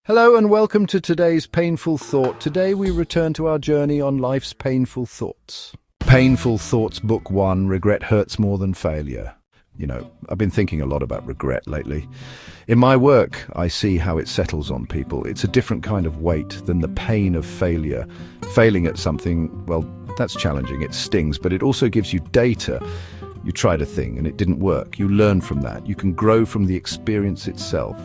Hello and welcome to today's Painful Thought. Today we return to our journey on life's painful thoughts. Payneful Thoughts Book 1, Regret Hurts More Than Failure. I've been thinking a lot about regret lately. In my work, I see how it settles on people. It's a different kind of weight than the pain of failure. Failing at something, well, that's challenging, it stings, but it also gives you data. You tried a thing and it didn't work. You learn from that. You can grow from the experience itself.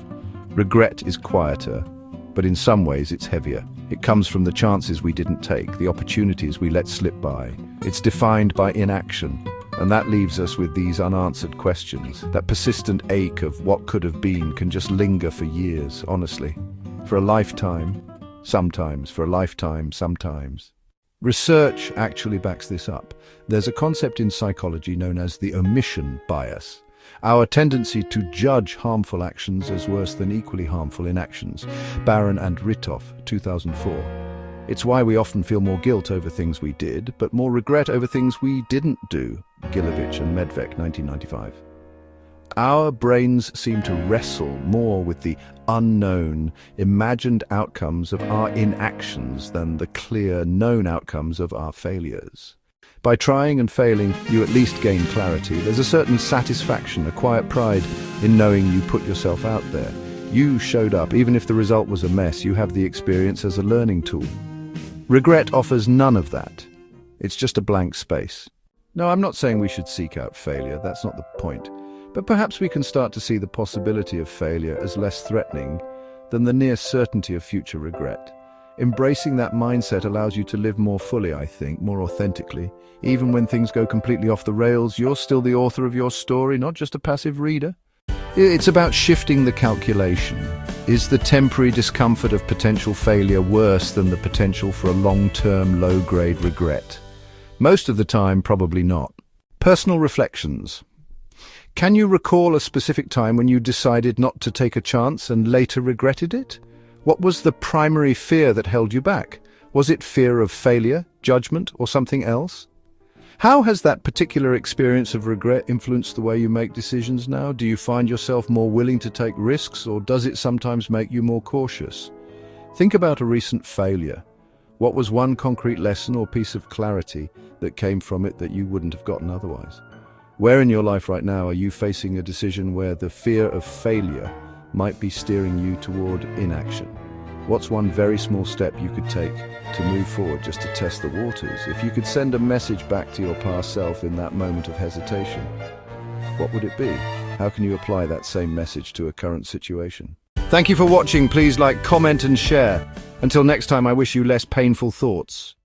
Regret is quieter, but in some ways it's heavier. It comes from the chances we didn't take, the opportunities we let slip by. It's defined by inaction, and that leaves us with these unanswered questions. That persistent ache of what could have been can just linger for years, honestly. For a lifetime, sometimes. For a lifetime, sometimes. Research actually backs this up. There's a concept in psychology known as the omission bias. Our tendency to judge harmful actions as worse than equally harmful inactions. Barron and Ritov, 2004. It's why we often feel more guilt over things we did, but more regret over things we didn't do. Gilovich and Medvec, 1995. Our brains seem to wrestle more with the unknown, imagined outcomes of our inactions than the clear, known outcomes of our failures. By trying and failing, you at least gain clarity. There's a certain satisfaction, a quiet pride in knowing you put yourself out there. You showed up. Even if the result was a mess, you have the experience as a learning tool. Regret offers none of that. It's just a blank space. No, I'm not saying we should seek out failure. That's not the point. But perhaps we can start to see the possibility of failure as less threatening than the near certainty of future regret. Embracing that mindset allows you to live more fully, I think, more authentically. Even when things go completely off the rails, you're still the author of your story, not just a passive reader. It's about shifting the calculation. Is the temporary discomfort of potential failure worse than the potential for a long-term, low-grade regret? Most of the time, probably not. Personal reflections. Can you recall a specific time when you decided not to take a chance and later regretted it? What was the primary fear that held you back? Was it fear of failure, judgment, or something else? How has that particular experience of regret influenced the way you make decisions now? Do you find yourself more willing to take risks, or does it sometimes make you more cautious? Think about a recent failure. What was one concrete lesson or piece of clarity that came from it that you wouldn't have gotten otherwise? Where in your life right now are you facing a decision where the fear of failure might be steering you toward inaction? What's one very small step you could take to move forward, just to test the waters? If you could send a message back to your past self in that moment of hesitation, what would it be? How can you apply that same message to a current situation? Thank you for watching. Please like, comment and share. Until next time, I wish you less painful thoughts.